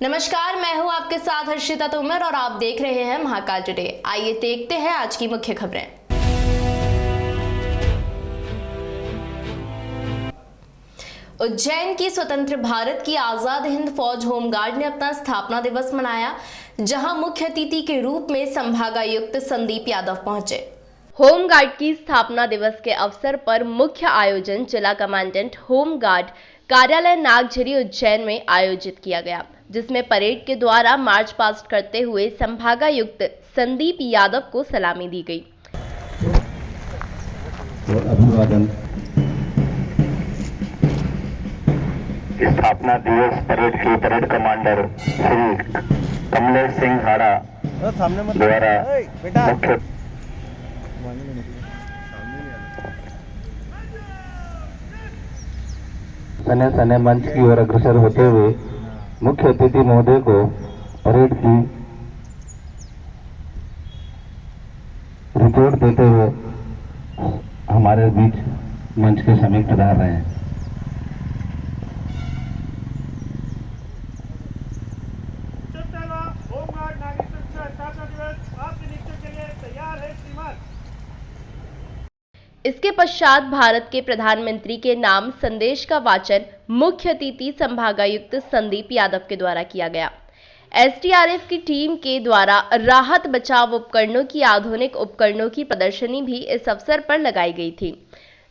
नमस्कार, मैं हूं आपके साथ हर्षिता तोमर और आप देख रहे हैं महाकाल टुडे। आइए देखते हैं आज की मुख्य खबरें। उज्जैन की स्वतंत्र भारत की आजाद हिंद फौज होमगार्ड ने अपना स्थापना दिवस मनाया, जहां मुख्य अतिथि के रूप में संभागायुक्त संदीप यादव पहुंचे। होमगार्ड की स्थापना दिवस के अवसर पर मुख्य आयोजन जिला कमांडेंट होमगार्ड कार्यालय नागझरी उज्जैन में आयोजित किया गया, जिसमें परेड के द्वारा मार्च पास्ट करते हुए संभागायुक्त संदीप यादव को सलामी दी गई। अभिवादन। स्थापना दिवस परेड के परेड कमांडर श्री कमलेश सिंह हाड़ा द्वारा मुख्य सने सने मंच की ओर अग्रसर होते हुए मुख्य अतिथि महोदय को परेड की रिपोर्ट देते हुए हमारे बीच मंच के समीप पधार रहे हैं। होमगार्ड नागरिक सुरक्षा स्थापना दिवस आपके निरीक्षण के लिए तैयार है श्रीमान। इसके पश्चात भारत के प्रधानमंत्री के नाम संदेश का वाचन मुख्य अतिथि संभागायुक्त संदीप यादव के द्वारा किया गया। एसडीआरएफ की टीम के द्वारा राहत बचाव उपकरणों की आधुनिक उपकरणों की प्रदर्शनी भी इस अवसर पर लगाई गई थी,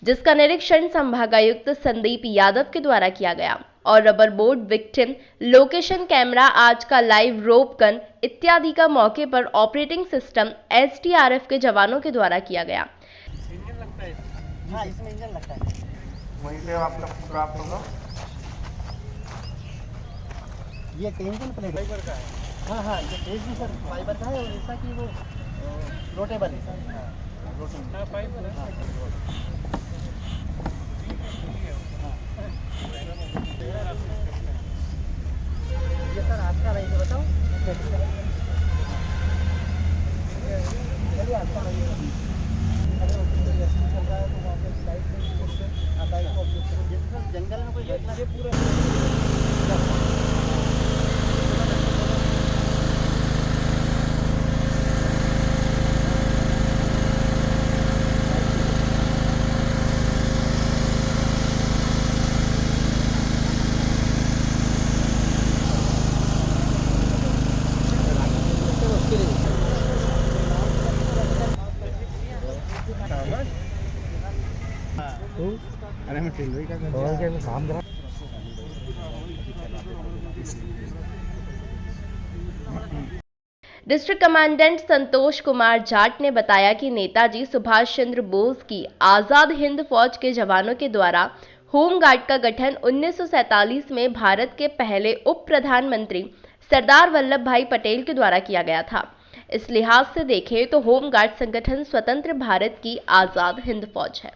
जिसका निरीक्षण संभागायुक्त संदीप यादव के द्वारा किया गया और rubber board victim location camera, आज का लाइव रोप गन इत्यादि का मौके पर ऑपरेटिंग सिस्टम एसडीआरएफ के जवानों के द्वारा किया गया। हाँ, इसमें इंजन लगता है। वहीं पे आपका प्राप्त होगा। ये टेंशन प्लेट फाइबर का है। हाँ हाँ, ये पेज भी सर फाइबर का है और ऐसा कि वो रोटेबल है सर। हाँ, रोटेबल। हाँ, फाइबर है। ये सर आपका रहेगा, बताओ। चलिए आपका रहेगा। जंगल में कोई ये पूरा अरे मैं टेलरी का काम कर। डिस्ट्रिक्ट कमांडेंट संतोष कुमार जाट ने बताया कि नेताजी सुभाष चंद्र बोस की आजाद हिंद फौज के जवानों के द्वारा होमगार्ड का गठन 1947 में भारत के पहले उप प्रधानमंत्री सरदार वल्लभ भाई पटेल के द्वारा किया गया था। इस लिहाज से देखें तो होमगार्ड संगठन स्वतंत्र भारत की आजाद हिंद फौज है।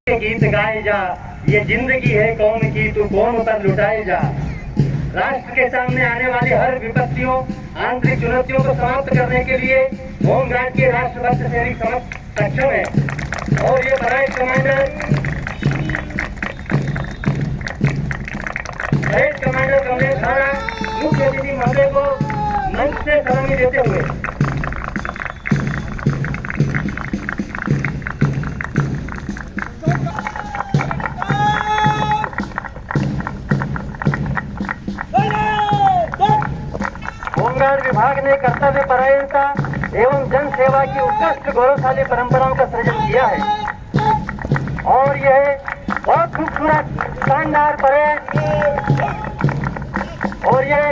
गीत गाए जा, ये जिंदगी है कौन की, तू कौन पर लुटाए जा। राष्ट्र के सामने आने वाली हर विपत्तियों, आंतरिक चुनौतियों को समाप्त करने के लिए होमगार्ड के राष्ट्रभक्त सैनिक सक्षम है और ये परेड कमांडर कमलेश हाड़ा मुख्य अतिथि महोदय को मंच से सलामी देते हुए होमगार्ड विभाग ने कर्तव्य परायणता एवं जन सेवा की उत्कृष्ट गौरवशाली परंपराओं का सृजन किया है और यह बहुत खूबसूरत शानदार परेड और यह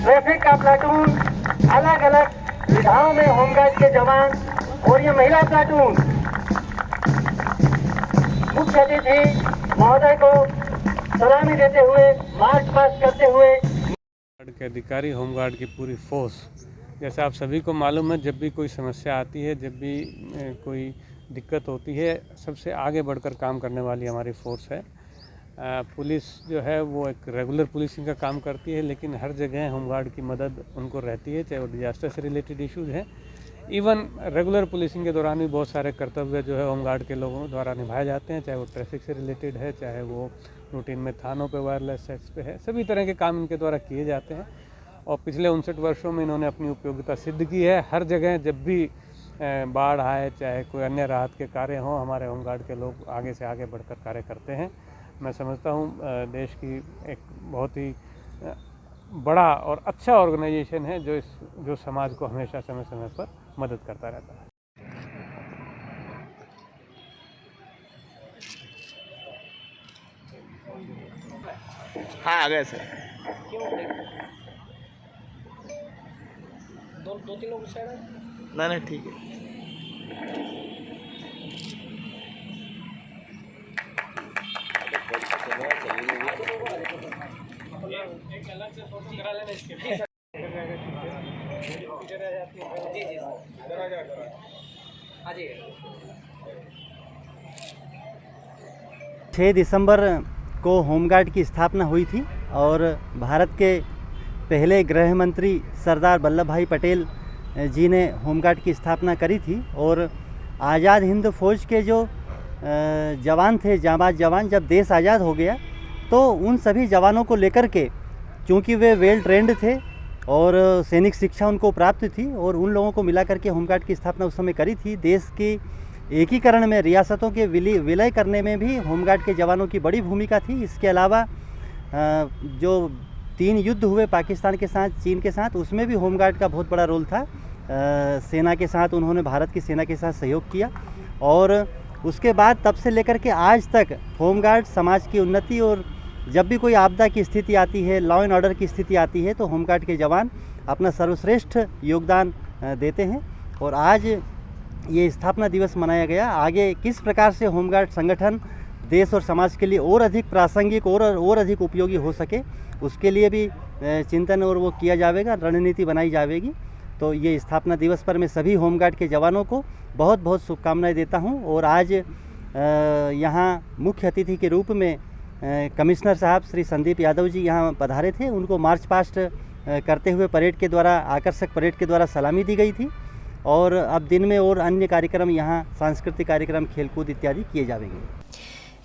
ट्रैफिक का प्लाटून, अलग अलग विधाओं में होमगार्ड के जवान और ये महिला प्लाटून मुख्य अतिथि महोदय को सलामी देते हुए मार्च पास्ट करते हुए के अधिकारी, होमगार्ड की पूरी फोर्स, जैसे आप सभी को मालूम है, जब भी कोई समस्या आती है, जब भी कोई दिक्कत होती है, सबसे आगे बढ़कर काम करने वाली हमारी फोर्स है। पुलिस जो है वो एक रेगुलर पुलिसिंग का काम करती है, लेकिन हर जगह होमगार्ड की मदद उनको रहती है, चाहे वो डिजास्टर से रिलेटेड इश्यूज़ हैं। इवन रेगुलर पुलिसिंग के दौरान भी बहुत सारे कर्तव्य जो है होमगार्ड के लोगों द्वारा निभाए जाते हैं, चाहे वो ट्रैफिक से रिलेटेड है, चाहे वो रूटीन में थानों पे वायरलेस सेट्स पे है, सभी तरह के काम इनके द्वारा किए जाते हैं। और पिछले 59 वर्षों में इन्होंने अपनी उपयोगिता सिद्ध की है। हर जगह जब भी बाढ़ आए, चाहे कोई अन्य राहत के कार्य हों, हमारे होमगार्ड के लोग आगे से आगे बढ़कर कार्य करते हैं। मैं समझता हूँ देश की एक बहुत ही बड़ा और अच्छा ऑर्गेनाइजेशन है जो समाज को हमेशा समय समय पर मदद करता रहता है। हाँ आ गए सर। दो तीन लोग साइड है। नहीं ठीक है। एक अलग से फोटो करा लेना इसके लिए। 6 दिसंबर को होमगार्ड की स्थापना हुई थी और भारत के पहले गृह मंत्री सरदार वल्लभ भाई पटेल जी ने होमगार्ड की स्थापना करी थी। और आज़ाद हिंद फौज के जो जवान थे, जाबाज जवान, जब देश आज़ाद हो गया तो उन सभी जवानों को लेकर के, चूँकि वे वेल ट्रेंड थे और सैनिक शिक्षा उनको प्राप्त थी, और उन लोगों को मिला करके होमगार्ड की स्थापना उस समय करी थी। देश की एकीकरण में, रियासतों के विलय करने में भी होमगार्ड के जवानों की बड़ी भूमिका थी। इसके अलावा जो 3 युद्ध हुए पाकिस्तान के साथ, चीन के साथ, उसमें भी होमगार्ड का बहुत बड़ा रोल था। सेना के साथ उन्होंने, भारत की सेना के साथ सहयोग किया, और उसके बाद तब से लेकर के आज तक होमगार्ड समाज की उन्नति, और जब भी कोई आपदा की स्थिति आती है, लॉ एंड ऑर्डर की स्थिति आती है, तो होमगार्ड के जवान अपना सर्वश्रेष्ठ योगदान देते हैं। और आज ये स्थापना दिवस मनाया गया। आगे किस प्रकार से होमगार्ड संगठन देश और समाज के लिए और अधिक प्रासंगिक और अधिक उपयोगी हो सके, उसके लिए भी चिंतन और वो किया जाएगा, रणनीति बनाई जाएगी। तो ये स्थापना दिवस पर मैं सभी होमगार्ड के जवानों को बहुत बहुत शुभकामनाएं देता हूं। और आज यहाँ मुख्य अतिथि के रूप में कमिश्नर साहब श्री संदीप यादव जी यहाँ पधारे थे। उनको मार्च पास्ट करते हुए परेड के द्वारा, आकर्षक परेड के द्वारा सलामी दी गई थी। और अब दिन में और अन्य कार्यक्रम, यहाँ सांस्कृतिक कार्यक्रम, खेलकूद इत्यादि किए जाएंगे।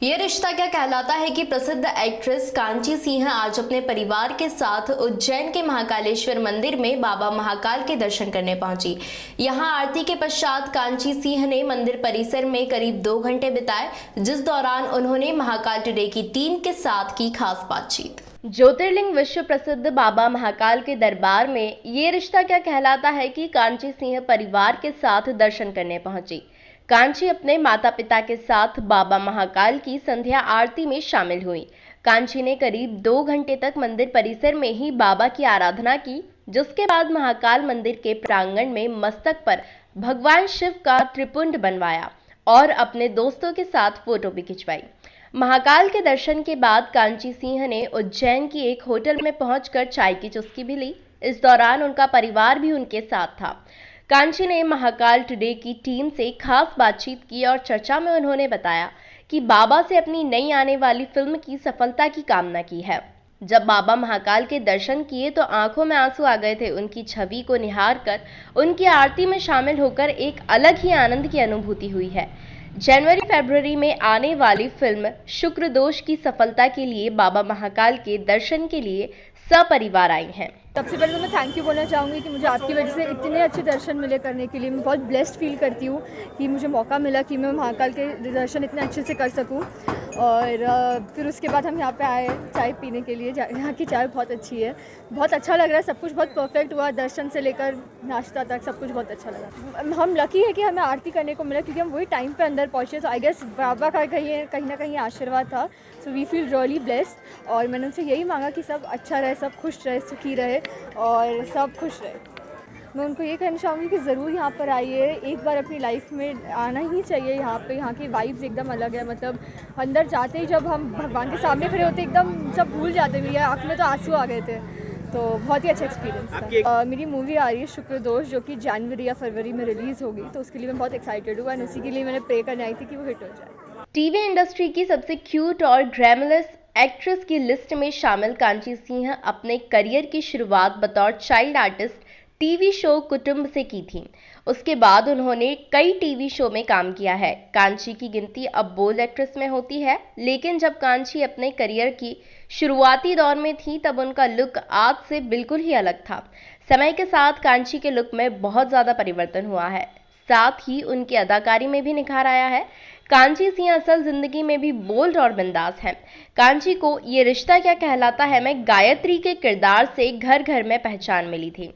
ये रिश्ता क्या कहलाता है कि प्रसिद्ध एक्ट्रेस कांची सिंह आज अपने परिवार के साथ उज्जैन के महाकालेश्वर मंदिर में बाबा महाकाल के दर्शन करने पहुंची। यहां आरती के पश्चात कांची सिंह ने मंदिर परिसर में करीब 2 घंटे बिताए, जिस दौरान उन्होंने महाकाल टुडे की टीम के साथ की खास बातचीत। ज्योतिर्लिंग विश्व प्रसिद्ध बाबा महाकाल के दरबार में ये रिश्ता क्या कहलाता है कि कांची सिंह परिवार के साथ दर्शन करने पहुंची। कांची अपने माता पिता के साथ बाबा महाकाल की संध्या आरती में शामिल हुई। कांची ने करीब 2 घंटे तक मंदिर परिसर में ही बाबा की आराधना की, जिसके बाद महाकाल मंदिर के प्रांगण में मस्तक पर भगवान शिव का त्रिपुंड बनवाया और अपने दोस्तों के साथ फोटो भी खिंचवाई। महाकाल के दर्शन के बाद कांची सिंह ने उज्जैन की एक होटल में पहुंचकर चाय की चुस्की भी ली। इस दौरान उनका परिवार भी उनके साथ था। कांची ने महाकाल टुडे की टीम से खास बातचीत की और चर्चा में उन्होंने बताया कि बाबा से अपनी नई आने वाली फिल्म की सफलता की कामना की है। जब बाबा महाकाल के दर्शन किए तो आंखों में आंसू आ गए थे। उनकी छवि को निहार कर, उनकी आरती में शामिल होकर एक अलग ही आनंद की अनुभूति हुई है। जनवरी-फरवरी में आने वाली फिल्म शुक्र दोष की सफलता के लिए बाबा महाकाल के दर्शन के लिए सपरिवार आई हैं। सबसे पहले तो मैं थैंक यू बोलना चाहूँगी कि मुझे आपकी वजह से इतने अच्छे दर्शन मिले करने के लिए। मैं बहुत ब्लेस्ड फील करती हूँ कि मुझे मौका मिला कि मैं महाकाल के दर्शन इतने अच्छे से कर सकूँ। और फिर उसके बाद हम यहाँ पे आए चाय पीने के लिए। यहाँ की चाय बहुत अच्छी है, बहुत अच्छा लग रहा है, सब कुछ बहुत परफेक्ट हुआ, दर्शन से लेकर नाश्ता तक सब कुछ बहुत अच्छा लगा। हम लकी है कि हमें आरती करने को मिला, क्योंकि हम वही टाइम पे अंदर पहुँचे। तो आई गेस बाबा का कहीं ना कहीं आशीर्वाद था। So we feel really blessed. और मैंने उनसे यही मांगा कि सब अच्छा रहे, सब खुश रहे, सुखी रहे और सब खुश रहे। मैं उनको ये कहना चाहूँगी कि ज़रूर यहाँ पर आइए, एक बार अपनी लाइफ में आना ही चाहिए। यहाँ की वाइब्स एकदम अलग है। मतलब अंदर जाते ही जब हम भगवान के सामने खड़े होते एकदम सब भूल जाते। मेरी आँख में तो आंसू आ गए थे। तो बहुत ही अच्छा एक्सपीरियंस था। मेरी मूवी आ रही है शुक्र दोष, जो कि जनवरी या फरवरी में रिलीज़ होगी। तो उसके लिए मैं बहुत एक्साइटेड हूँ एंड उसी के लिए मैंने प्रे करने आई थी कि वो हिट हो जाए। टीवी इंडस्ट्री की सबसे क्यूट और ग्लैमरस एक्ट्रेस की लिस्ट में शामिल कांची सिंह अपने करियर की शुरुआत बतौर चाइल्ड आर्टिस्ट टीवी शो कुटुंब से की थी। उसके बाद उन्होंने कई टीवी शो में काम किया है। कांची की गिनती अब बोल्ड एक्ट्रेस में होती है, लेकिन जब कांची अपने करियर की शुरुआती दौर में थी तब उनका लुक आज से बिल्कुल ही अलग था। समय के साथ कांची के लुक में बहुत ज़्यादा परिवर्तन हुआ है, साथ ही उनकी अदाकारी में भी निखार आया है। कांची सिंह असल जिंदगी में भी बोल्ड और बिंदास हैं। कांची को ये रिश्ता क्या कहलाता है में गायत्री के किरदार से घर घर में पहचान मिली थी।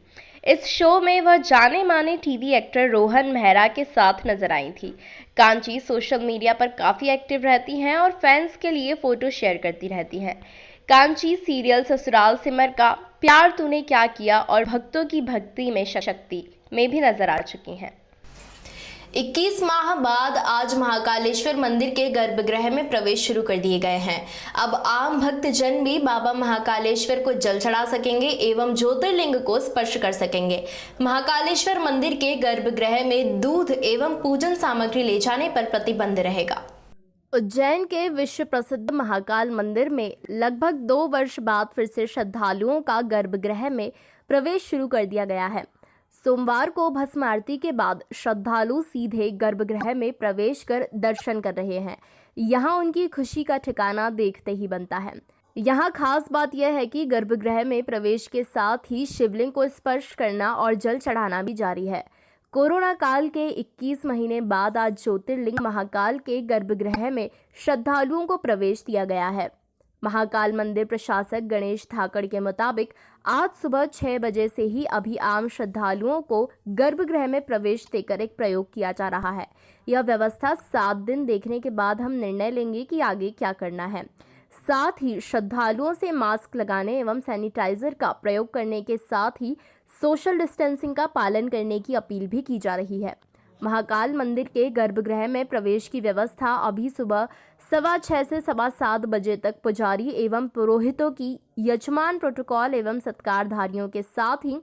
इस शो में वह जाने माने टीवी एक्टर रोहन मेहरा के साथ नजर आई थी। कांची सोशल मीडिया पर काफ़ी एक्टिव रहती हैं और फैंस के लिए फ़ोटो शेयर करती रहती हैं। कांची सीरियल ससुराल सिमर का प्यार तूने क्या किया और भक्तों की भक्ति में शक्ति में भी नजर आ चुकी हैं। 21 माह बाद आज महाकालेश्वर मंदिर के गर्भगृह में प्रवेश शुरू कर दिए गए हैं। अब आम भक्तजन भी बाबा महाकालेश्वर को जल चढ़ा सकेंगे एवं ज्योतिर्लिंग को स्पर्श कर सकेंगे। महाकालेश्वर मंदिर के गर्भगृह में दूध एवं पूजन सामग्री ले जाने पर प्रतिबंध रहेगा। उज्जैन के विश्व प्रसिद्ध महाकाल मंदिर में लगभग 2 वर्ष बाद फिर से श्रद्धालुओं का गर्भगृह में प्रवेश शुरू कर दिया गया है। सोमवार को भस्म आरती के बाद श्रद्धालु सीधे गर्भगृह में प्रवेश कर दर्शन कर रहे हैं। यहाँ उनकी खुशी का ठिकाना देखते ही बनता है। यहाँ खास बात यह है कि गर्भगृह में प्रवेश के साथ ही शिवलिंग को स्पर्श करना और जल चढ़ाना भी जारी है। कोरोना काल के 21 महीने बाद आज ज्योतिर्लिंग महाकाल के गर्भगृह में श्रद्धालुओं को प्रवेश दिया गया है। महाकाल मंदिर प्रशासक गणेश धाकड़ के मुताबिक आज सुबह 6 बजे से ही अभी आम श्रद्धालुओं को गर्भगृह में प्रवेश देकर एक प्रयोग किया जा रहा है। यह व्यवस्था 7 दिन देखने के बाद हम निर्णय लेंगे कि आगे क्या करना है। साथ ही श्रद्धालुओं से मास्क लगाने एवं सैनिटाइजर का प्रयोग करने के साथ ही सोशल डिस्टेंसिंग का पालन करने की अपील भी की जा रही है। महाकाल मंदिर के गर्भगृह में प्रवेश की व्यवस्था अभी सुबह 6:15 से 7:15 बजे तक पुजारी एवं पुरोहितों की यजमान प्रोटोकॉल एवं सत्कारधारियों के साथ ही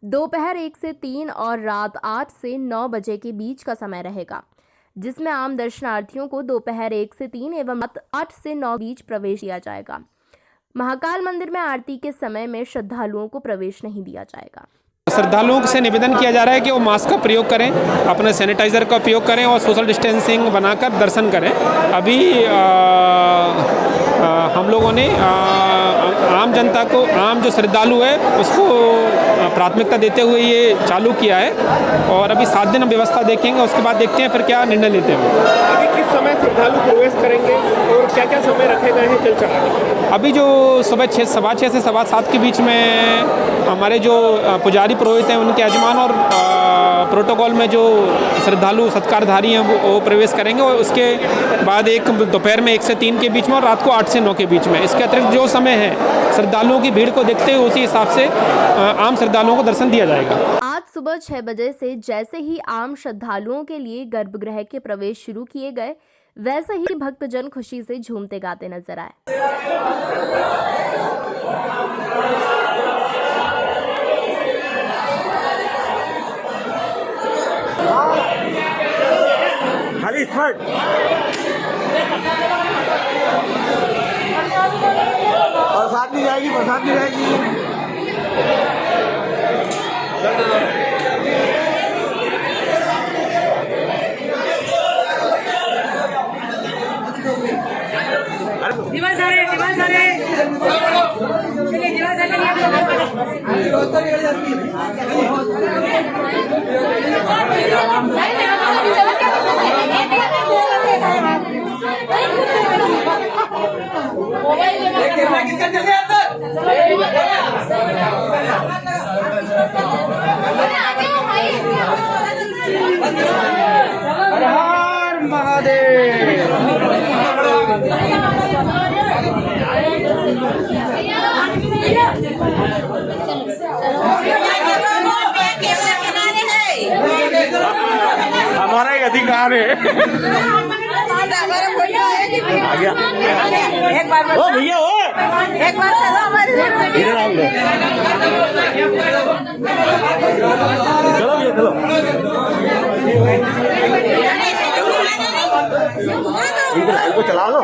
दोपहर 1 से 3 और रात 8 से 9 बजे के बीच का समय रहेगा, जिसमें आम दर्शनार्थियों को दोपहर 1 से 3 एवं रात 8 से 9 बीच प्रवेश दिया जाएगा। महाकाल मंदिर में आरती के समय में श्रद्धालुओं को प्रवेश नहीं दिया जाएगा। श्रद्धालुओं से निवेदन किया जा रहा है कि वो मास्क का प्रयोग करें, अपने सैनिटाइज़र का उपयोग करें और सोशल डिस्टेंसिंग बनाकर दर्शन करें। अभी हम लोगों ने आम जनता को, आम जो श्रद्धालु है उसको प्राथमिकता देते हुए ये चालू किया है और अभी 7 दिन हम व्यवस्था देखेंगे, उसके बाद देखते हैं फिर क्या निर्णय लेते हैं। अभी किस समय श्रद्धालु प्रवेश करेंगे और क्या क्या समय रखे गए हैं जल चढ़ाने? अभी जो सुबह 6:15 से 7:15 के बीच में हमारे जो पुजारी पुरोहित हैं उनके यजमान और प्रोटोकॉल में जो श्रद्धालु सत्कारधारी हैं वो प्रवेश करेंगे और उसके बाद एक दोपहर में 1 से 3 के बीच में और रात को 8 से 9 के बीच में। इसके अतिरिक्त जो समय है श्रद्धालुओं की भीड़ को देखते हुए उसी हिसाब से आम श्रद्धालुओं को दर्शन दिया जाएगा। आज सुबह 6 बजे से जैसे ही आम श्रद्धालुओं के लिए गर्भगृह के प्रवेश शुरू किए गए, वैसे ही भक्तजन खुशी से झूमते गाते नजर आए। बरसात नहीं जाएगी, बरसात नहीं जाएगी। हर महादेव। हमारा ही अधिकार है। ओ भैया हो, एक बार इधर आओ, चलो भैया चलो, इधर लाइन को चला लो।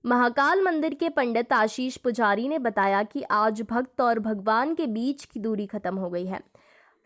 महाकाल मंदिर के पंडित आशीष पुजारी ने बताया कि आज भक्त और भगवान के बीच की दूरी खत्म हो गई है।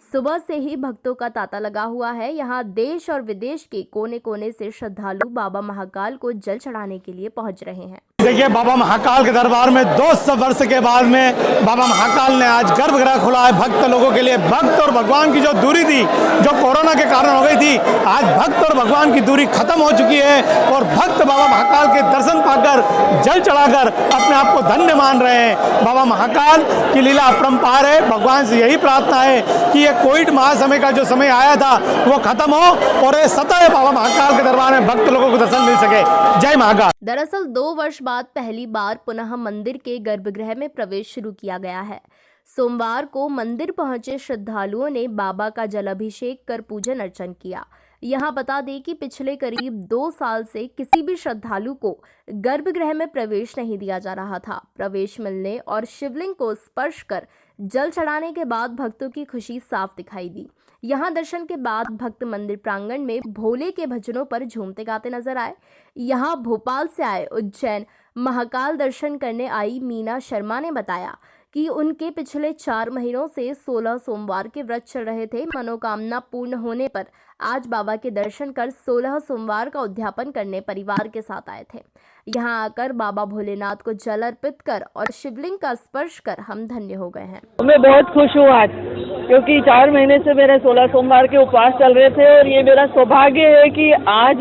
सुबह से ही भक्तों का तांता लगा हुआ है। यहाँ देश और विदेश के कोने कोने से श्रद्धालु बाबा महाकाल को जल चढ़ाने के लिए पहुंच रहे हैं। देखिए, बाबा महाकाल के दरबार में 200 वर्ष के बाद में बाबा महाकाल ने आज गर्भगृह खुला है भक्त लोगों के लिए। भक्त और भगवान की जो दूरी थी, जो कोरोना के कारण हो गई थी, आज भक्त और भगवान की दूरी खत्म हो चुकी है और भक्त बाबा महाकाल के दर्शन पाकर जल चढ़ाकर अपने आप को धन्य मान रहे हैं। बाबा महाकाल की लीला अपरंपार है। भगवान से यही प्रार्थना है कि ये कोविड महासमय का जो समय आया था वो खत्म हो और ये सतत बाबा महाकाल के दरबार में भक्त लोगों को दर्शन मिल सके। जय महाकाल। दरअसल 2 वर्ष बाद पहली बार पुनः मंदिर के गर्भगृह में प्रवेश शुरू किया गया है। सोमवार को मंदिर पहुंचे श्रद्धालुओं ने बाबा का जलाभिषेक कर पूजन अर्चन किया। यहाँ बता दें कि पिछले करीब 2 साल से किसी भी श्रद्धालु को गर्भगृह में प्रवेश नहीं दिया जा रहा था। प्रवेश मिलने और शिवलिंग को स्पर्श कर जल चढ़ाने के बाद भक्तों की खुशी साफ दिखाई दी। यहाँ दर्शन के बाद भक्त मंदिर प्रांगण में भोले के भजनों पर झूमते गाते नजर आए। यहाँ भोपाल से आए उज्जैन महाकाल दर्शन करने आई मीना शर्मा ने बताया कि उनके पिछले 4 महीनों से 16 सोमवार के व्रत चल रहे थे। मनोकामना पूर्ण होने पर आज बाबा के दर्शन कर 16 सोमवार का उद्यापन करने परिवार के साथ आए थे। यहाँ आकर बाबा भोलेनाथ को जल अर्पित कर और शिवलिंग का स्पर्श कर हम धन्य हो गए हैं। मैं बहुत खुश हूँ आज, क्योंकि 4 महीने से मेरे 16 सोमवार के उपवास चल रहे थे और ये मेरा सौभाग्य है कि आज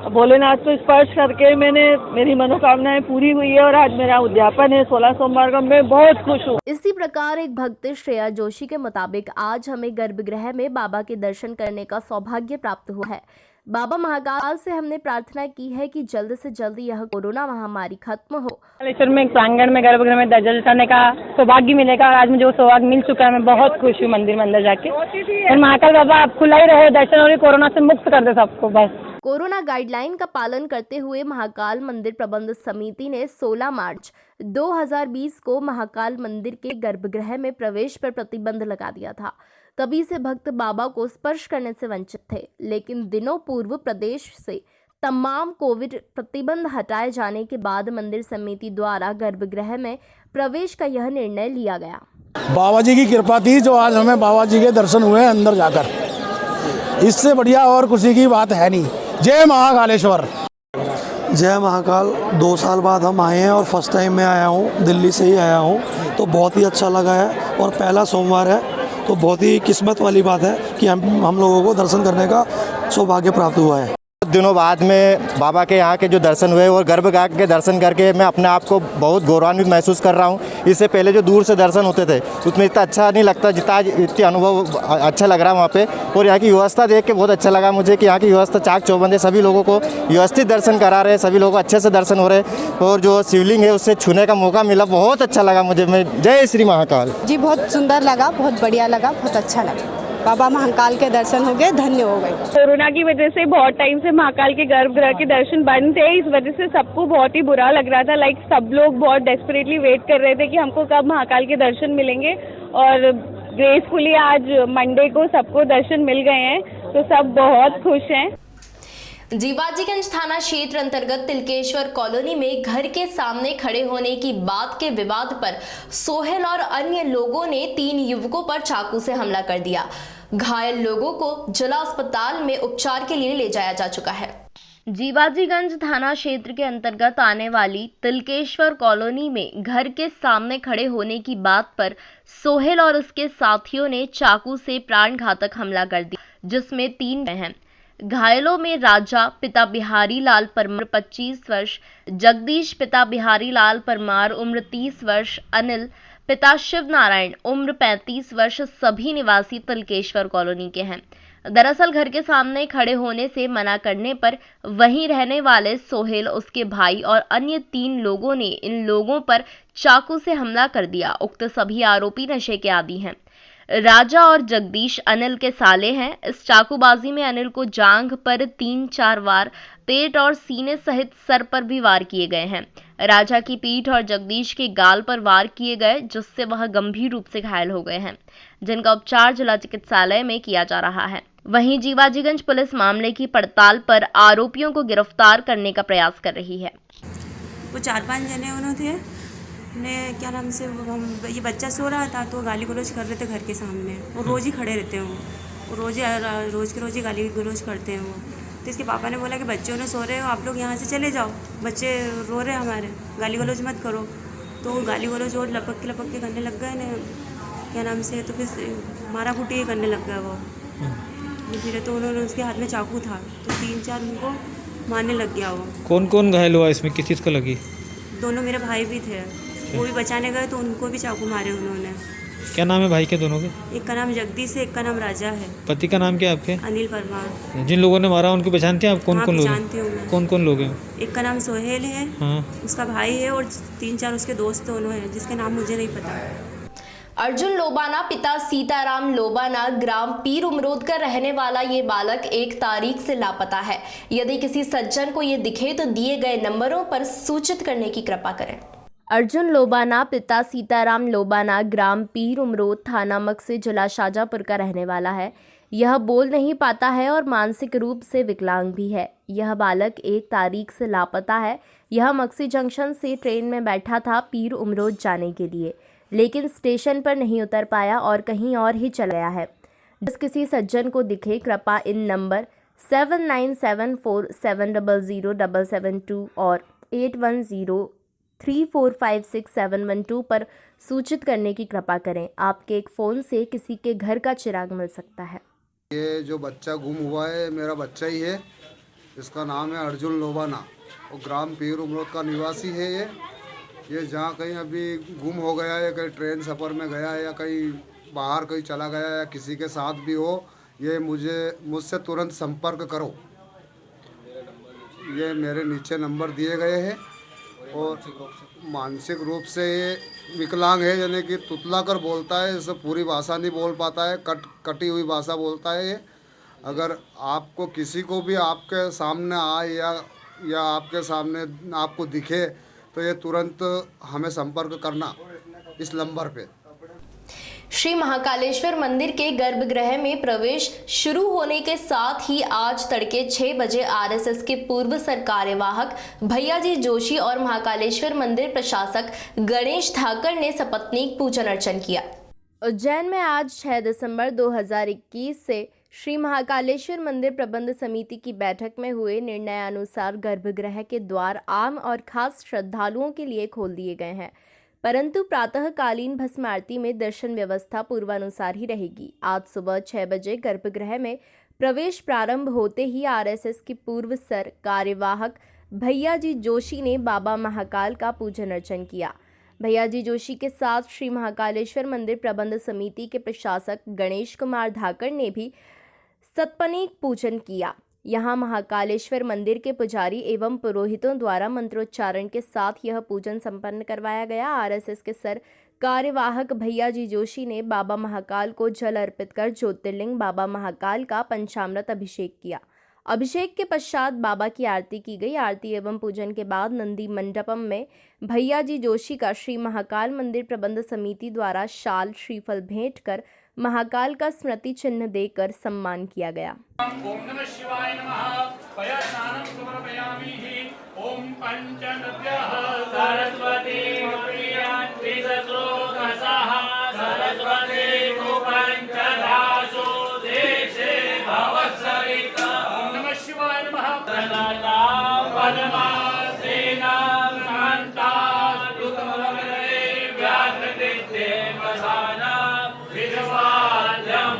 भोलेनाथ को स्पर्श करके मेरी मनोकामनाएं पूरी हुई है और आज मेरा उद्यापन है 16 सोमवार का। मैं बहुत खुश हूँ। इसी प्रकार एक भक्त श्रेया जोशी के मुताबिक आज हमें गर्भगृह में बाबा के दर्शन करने का सौभाग्य प्राप्त हुआ है। बाबा महाकाल से हमने प्रार्थना की है कि जल्द से जल्द यह कोरोना महामारी खत्म हो। कालेश्वर में प्रांगण में गर्भगृह में जल चढ़ने का सौभाग्य मिलेगा और आज मुझे वो सौभाग्य मिल चुका है। मैं बहुत खुश हूँ मंदिर में अंदर जाके। और महाकाल बाबा आप खुला ही रहे, दर्शन और कोरोना से मुक्त कर दे सबको बस। कोरोना गाइडलाइन का पालन करते हुए महाकाल मंदिर प्रबंध समिति ने 16 मार्च 2020 को महाकाल मंदिर के गर्भगृह में प्रवेश पर प्रतिबंध लगा दिया था। तभी से भक्त बाबा को स्पर्श करने से वंचित थे, लेकिन दिनों पूर्व प्रदेश से तमाम कोविड प्रतिबंध हटाए जाने के बाद मंदिर समिति द्वारा गर्भगृह में प्रवेश का यह निर्णय लिया गया। बाबा जी की कृपा थी जो आज हमें बाबा जी के दर्शन हुए अंदर जाकर। इससे बढ़िया और खुशी की बात है नहीं। जय महाकालेश्वर। जय महाकाल। 2 साल बाद हम आए हैं और फर्स्ट टाइम मैं आया हूँ, दिल्ली से ही आया हूँ, तो बहुत ही अच्छा लगा है और पहला सोमवार है तो बहुत ही किस्मत वाली बात है कि हम लोगों को दर्शन करने का सौभाग्य प्राप्त हुआ है। दिनों बाद में बाबा के यहाँ के जो दर्शन हुए और गर्भगृह के दर्शन करके मैं अपने आप को बहुत गौरवान्वित महसूस कर रहा हूँ। इससे पहले जो दूर से दर्शन होते थे उसमें इतना अच्छा नहीं लगता जितना इतनी अनुभव अच्छा लग रहा है वहाँ पे। और यहाँ की व्यवस्था देख के बहुत अच्छा लगा मुझे कि यहाँ की व्यवस्था चाक चौबंद है, सभी लोगों को व्यवस्थित दर्शन करा रहे हैं, सभी लोगों को अच्छे से दर्शन हो रहे हैं और जो शिवलिंग है उससे छूने का मौका मिला, बहुत अच्छा लगा मुझे। मैं जय श्री महाकाल जी। बहुत सुंदर लगा, बहुत बढ़िया लगा, बहुत अच्छा लगा। बाबा महाकाल के दर्शन हो गए, धन्य हो गए। कोरोना की वजह से बहुत टाइम से महाकाल के गर्भगृह के दर्शन बंद थे, इस वजह से सबको बहुत ही बुरा लग रहा था। सब लोग बहुत डेस्परेटली वेट कर रहे थे कि हमको कब महाकाल के दर्शन मिलेंगे और ग्रेसफुली आज मंडे को सबको दर्शन मिल गए हैं, तो सब बहुत खुश हैं। जीवाजीगंज थाना क्षेत्र अंतर्गत तिलकेश्वर कॉलोनी में घर के सामने खड़े होने की बात के विवाद पर सोहेल और अन्य लोगों ने 3 युवकों पर चाकू से हमला कर दिया। घायल लोगों को जिला अस्पताल में उपचार के लिए ले जाया जा चुका है। जीवाजीगंज थाना क्षेत्र के अंतर्गत आने वाली तिलकेश्वर कॉलोनी में घर के सामने खड़े होने की बात पर सोहेल और उसके साथियों ने चाकू से प्राणघातक हमला कर दिया, जिसमें 3 हैं। घायलों में राजा पिता बिहारी लाल परमार 25 वर्ष, जगदीश पिता बिहारी लाल परमार उम्र 30 वर्ष, अनिल पिता शिव नारायण उम्र 35 वर्ष सभी निवासी तिलकेश्वर कॉलोनी के हैं। दरअसल घर के सामने खड़े होने से मना करने पर वहीं रहने वाले सोहेल, उसके भाई और अन्य 3 लोगों ने इन लोगों पर चाकू से हमला कर दिया। उक्त सभी आरोपी नशे के आदी हैं। राजा और जगदीश अनिल के साले हैं। इस चाकूबाजी में अनिल को जांघ पर 3-4 वार, पेट और सीने सहित सर पर भी वार किए गए हैं। राजा की पीठ और जगदीश के गाल पर वार किए गए, जिससे वह गंभीर रूप से घायल हो गए हैं, जिनका उपचार जिला चिकित्सालय में किया जा रहा है। वहीं जीवाजीगंज पुलिस मामले की पड़ताल पर आरोपियों को गिरफ्तार करने का प्रयास कर रही है। वो 4-5 जने उन्होंने थे ने क्या नाम से हम ये बच्चा सो रहा था तो गाली गलौज कर रहे थे घर के सामने। वो रोज़ ही खड़े रहते हैं, वो रोज़ ही गाली गलौज करते हैं वो। तो इसके पापा ने बोला कि बच्चों ने सो रहे हो, आप लोग यहाँ से चले जाओ, बच्चे रो रहे हैं हमारे, गाली गलौज मत करो। तो गाली गलौज और लपक के करने लग गए ने क्या नाम से, तो फिर मारा कुटी करने लग गया वो। फिर तो उन्होंने उसके हाथ में चाकू था तो 3-4 उनको मारने लग गया वो। कौन कौन घायल हुआ इसमें, किस चीज़ को लगी? दोनों मेरे भाई भी थे, वो भी बचाने गए तो उनको भी चाकू मारे उन्होंने। क्या नाम है भाई के दोनों के? एक का नाम जगदीश है, एक का नाम राजा है। पति का नाम क्या है आपके? अनिल परमार। जिन लोगों ने मारा उनको पहचानते हैं आप? कौन कौन लोग जानती हूँ मैं। कौन कौन लोग हैं? एक का नाम सोहेल है, उसका भाई है और 3-4 उसके दोस्त दोनों हैं, जिसके नाम मुझे नहीं पता। अर्जुन लोबाना पिता सीताराम लोबाना ग्राम पीर उमरोद का रहने वाला ये बालक 1 तारीख से लापता है। यदि किसी सज्जन को ये दिखे तो दिए गए नंबरों पर सूचित करने की कृपा करें। अर्जुन लोबाना पिता सीताराम लोबाना ग्राम पीर उमरोद थाना मक्सी जिला शाजापुर का रहने वाला है। यह बोल नहीं पाता है और मानसिक रूप से विकलांग भी है। यह बालक 1 तारीख से लापता है। यह मक्सी जंक्शन से ट्रेन में बैठा था पीर उमरोद जाने के लिए, लेकिन स्टेशन पर नहीं उतर पाया और कहीं और ही चला गया है। जिस किसी सज्जन को दिखे कृपया इन नंबर 7974700772 और 8103456712 पर सूचित करने की कृपा करें। आपके एक फ़ोन से किसी के घर का चिराग मिल सकता है। ये जो बच्चा गुम हुआ है मेरा बच्चा ही है। इसका नाम है अर्जुन लोबाना और ग्राम पीर उमरोद का निवासी है। ये जहाँ कहीं अभी गुम हो गया है, कहीं ट्रेन सफ़र में गया है या कहीं बाहर कहीं चला गया है या किसी के साथ भी हो, ये मुझसे तुरंत संपर्क करो। ये मेरे नीचे नंबर दिए गए हैं। और मानसिक रूप से ये विकलांग है, यानी कि तुतला कर बोलता है, इससे पूरी भाषा नहीं बोल पाता है, कटी हुई भाषा बोलता है ये। अगर आपको किसी को भी आपके सामने आए या आपके सामने आपको दिखे तो ये तुरंत हमें संपर्क करना इस नंबर पे। श्री महाकालेश्वर मंदिर के गर्भगृह में प्रवेश शुरू होने के साथ ही आज तड़के 6 बजे आरएसएस के पूर्व सरकार्यवाहक भैयाजी जोशी और महाकालेश्वर मंदिर प्रशासक गणेश धाकड़ ने सपत्नीक पूजन अर्चन किया। उज्जैन में आज 6 दिसंबर 2021 से श्री महाकालेश्वर मंदिर प्रबंध समिति की बैठक में हुए निर्णयानुसार गर्भगृह के द्वार आम और खास श्रद्धालुओं के लिए खोल दिए गए हैं, परंतु प्रातःकालीन भस्म आरती में दर्शन व्यवस्था पूर्वानुसार ही रहेगी। आज सुबह 6 बजे गर्भगृह में प्रवेश प्रारंभ होते ही आरएसएस के पूर्व सर कार्यवाहक भैयाजी जोशी ने बाबा महाकाल का पूजन अर्चन किया। भैयाजी जोशी के साथ श्री महाकालेश्वर मंदिर प्रबंध समिति के प्रशासक गणेश कुमार धाकड़ ने भी सतपनीक पूजन किया। यहाँ महाकालेश्वर मंदिर के पुजारी एवं पुरोहितों द्वारा मंत्रोच्चारण के साथ यह पूजन संपन्न करवाया गया। आरएसएस के सर कार्यवाहक भैयाजी जोशी ने बाबा महाकाल को जल अर्पित कर ज्योतिर्लिंग बाबा महाकाल का पंचामृत अभिषेक किया। अभिषेक के पश्चात बाबा की आरती की गई। आरती एवं पूजन के बाद नंदी मंडपम में भैयाजी जोशी का श्री महाकाल मंदिर प्रबंध समिति द्वारा शाल श्रीफल भेंट कर महाकाल का स्मृति चिन्ह देकर सम्मान किया गया। ओम नमः शिवाय नमः। पयस्नानं समर्पयामि। ओम पंचनद्यः सरस्वती प्रियांति सत्रोदसाः सरस्वती गोपञ्चदासो देशे भवत्सरिता। ओम नमः शिवाय नमः। प्रणता वनमासेना कान्ता दुतमवरे व्याघ्रकृते वसाना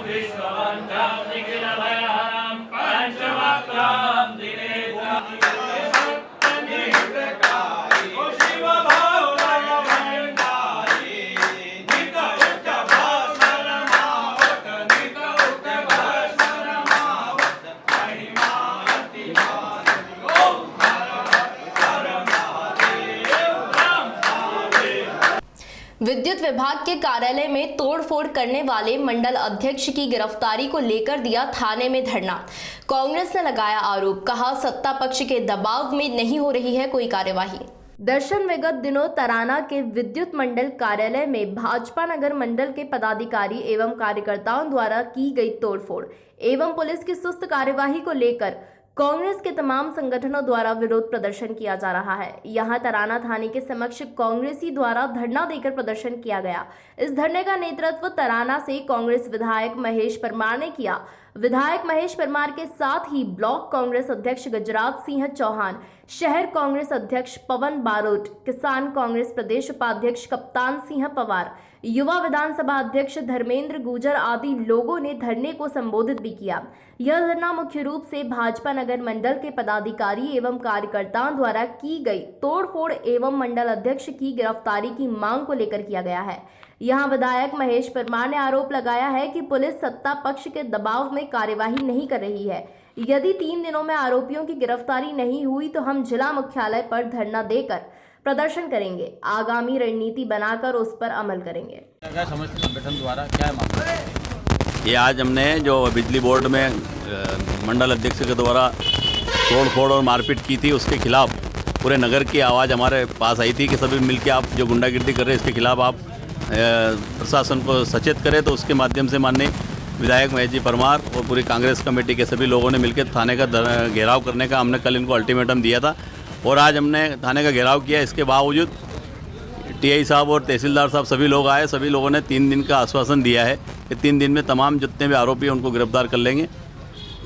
विश्ववन्तं निखिलभयहरं पंचमं विद्युत विभाग के कार्यालय में तोड़फोड़ करने वाले मंडल अध्यक्ष की गिरफ्तारी को लेकर दिया थाने में धरना। कांग्रेस ने लगाया आरोप, कहा सत्ता पक्ष के दबाव में नहीं हो रही है कोई कार्यवाही। दर्शन विगत दिनों तराना के विद्युत मंडल कार्यालय में भाजपा नगर मंडल के पदाधिकारी एवं कार्यकर्ताओं द्वारा की गई तोड़फोड़ एवं पुलिस की सुस्त कार्यवाही को लेकर कांग्रेस के तमाम संगठनों द्वारा विरोध प्रदर्शन किया जा रहा है। यहां तराना थाने के समक्ष कांग्रेसी द्वारा धरना देकर प्रदर्शन किया गया। इस धरने का नेतृत्व तराना से कांग्रेस विधायक महेश परमार ने किया। विधायक महेश परमार के साथ ही ब्लॉक कांग्रेस अध्यक्ष गजराज सिंह चौहान, शहर कांग्रेस अध्यक्ष पवन बारोट, किसान कांग्रेस प्रदेश उपाध्यक्ष कप्तान सिंह पवार, युवा विधानसभा अध्यक्ष धर्मेंद्र गुर्जर आदि लोगों ने धरने को संबोधित भी किया। यह धरना मुख्य रूप से भाजपा नगर मंडल के पदाधिकारी एवं कार्यकर्ताओं द्वारा की गई तोड़फोड़ एवं मंडल अध्यक्ष की गिरफ्तारी की मांग को लेकर किया गया है। यहां विधायक महेश परमार ने आरोप लगाया है कि पुलिस सत्ता पक्ष के दबाव में कार्यवाही नहीं कर रही है। यदि 3 दिनों में आरोपियों की गिरफ्तारी नहीं हुई तो हम जिला मुख्यालय पर धरना देकर प्रदर्शन करेंगे, आगामी रणनीति बनाकर उस पर अमल करेंगे। समस्त संगठन द्वारा क्या मांग है? ये आज हमने जो बिजली बोर्ड में मंडल अध्यक्ष के द्वारा तोड़फोड़ और मारपीट की थी, उसके खिलाफ पूरे नगर की आवाज़ हमारे पास आई थी कि सभी मिलकर आप जो गुंडागिर्दी कर रहे हैं इसके खिलाफ आप प्रशासन को सचेत करें। तो उसके माध्यम से माननीय विधायक महेश जी परमार और पूरी कांग्रेस कमेटी के सभी लोगों ने मिलकर थाने का घेराव करने का हमने कल इनको अल्टीमेटम दिया था और आज हमने थाने का घेराव किया। इसके बावजूद टीआई साहब और तहसीलदार साहब सभी लोग आए, सभी लोगों ने 3 दिन का आश्वासन दिया है कि 3 दिन में तमाम जितने भी आरोपी हैं उनको गिरफ्तार कर लेंगे।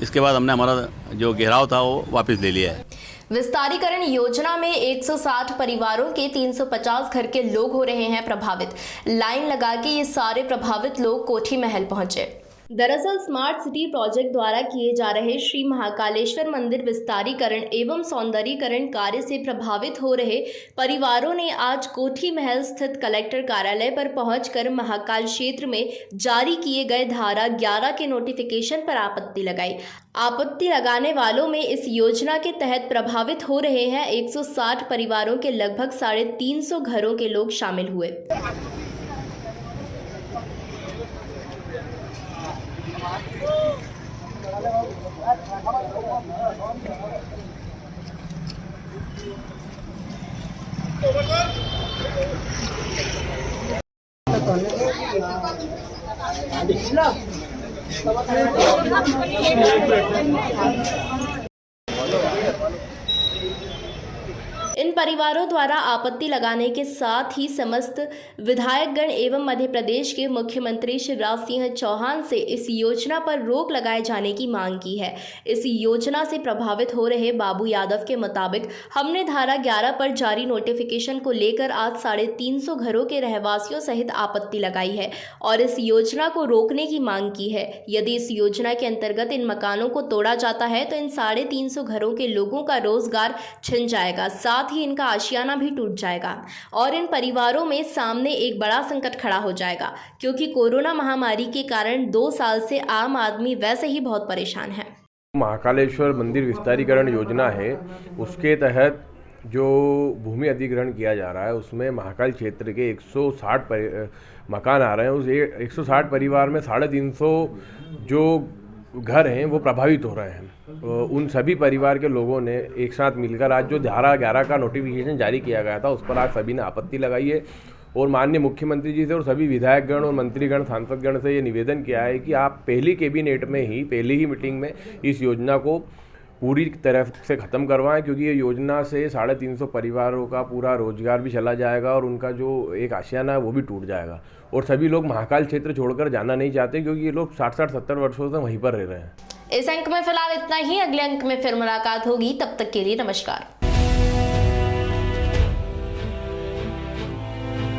इसके बाद हमने हमारा जो घेराव था वो वापस ले लिया है। विस्तारीकरण योजना में 160 परिवारों के 350 घर के लोग हो रहे हैं प्रभावित। लाइन लगा के ये सारे प्रभावित लोग कोठी महल पहुंचे। दरअसल स्मार्ट सिटी प्रोजेक्ट द्वारा किए जा रहे श्री महाकालेश्वर मंदिर विस्तारीकरण एवं सौंदर्यीकरण कार्य से प्रभावित हो रहे परिवारों ने आज कोठी महल स्थित कलेक्टर कार्यालय पर पहुंचकर महाकाल क्षेत्र में जारी किए गए धारा 11 के नोटिफिकेशन पर आपत्ति लगाई। आपत्ति लगाने वालों में इस योजना के तहत प्रभावित हो रहे हैं 160 परिवारों के लगभग 350 घरों के लोग शामिल हुए। इन परिवारों द्वारा आपत्ति लगाने के साथ ही समस्त विधायकगण एवं मध्य प्रदेश के मुख्यमंत्री शिवराज सिंह चौहान से इस योजना पर रोक लगाए जाने की मांग की है। इस योजना से प्रभावित हो रहे बाबू यादव के मुताबिक हमने धारा 11 पर जारी नोटिफिकेशन को लेकर आज 350 घरों के रहवासियों सहित आपत्ति लगाई है और इस योजना को रोकने की मांग की है। यदि इस योजना के अंतर्गत इन मकानों को तोड़ा जाता है तो इन 350 घरों के लोगों का रोजगार छिन जाएगा, साथ ही इनका आशियाना भी टूट जाएगा और इन परिवारों में सामने एक बड़ा संकट खड़ा हो जाएगा, क्योंकि कोरोना महामारी के कारण 2 साल से आम आदमी वैसे ही बहुत परेशान है। महाकालेश्वर मंदिर विस्तारीकरण योजना है, उसके तहत जो भूमि अधिग्रहण किया जा रहा है उसमें महाकाल क्षेत्र के 160 मकान आ रहे हैं। उस 160 परिवार में 350 जो घर हैं वो प्रभावित हो रहे हैं। उन सभी परिवार के लोगों ने एक साथ मिलकर आज जो धारा 11 का नोटिफिकेशन जारी किया गया था उस पर आज सभी ने आपत्ति लगाई है और माननीय मुख्यमंत्री जी से और सभी विधायकगण और मंत्रीगण सांसदगण से ये निवेदन किया है कि आप पहली कैबिनेट में ही पहली ही मीटिंग में इस योजना को पूरी तरह से ख़त्म करवाएं, क्योंकि ये योजना से 350 परिवारों का पूरा रोजगार भी चला जाएगा और उनका जो एक आशियाना है वो भी टूट जाएगा और सभी लोग महाकाल क्षेत्र छोड़कर जाना नहीं चाहते, क्योंकि ये लोग 60-70 वर्षों से वहीं पर रह रहे हैं। इस अंक में फिलहाल इतना ही। अगले अंक में फिर मुलाकात होगी, तब तक के लिए नमस्कार।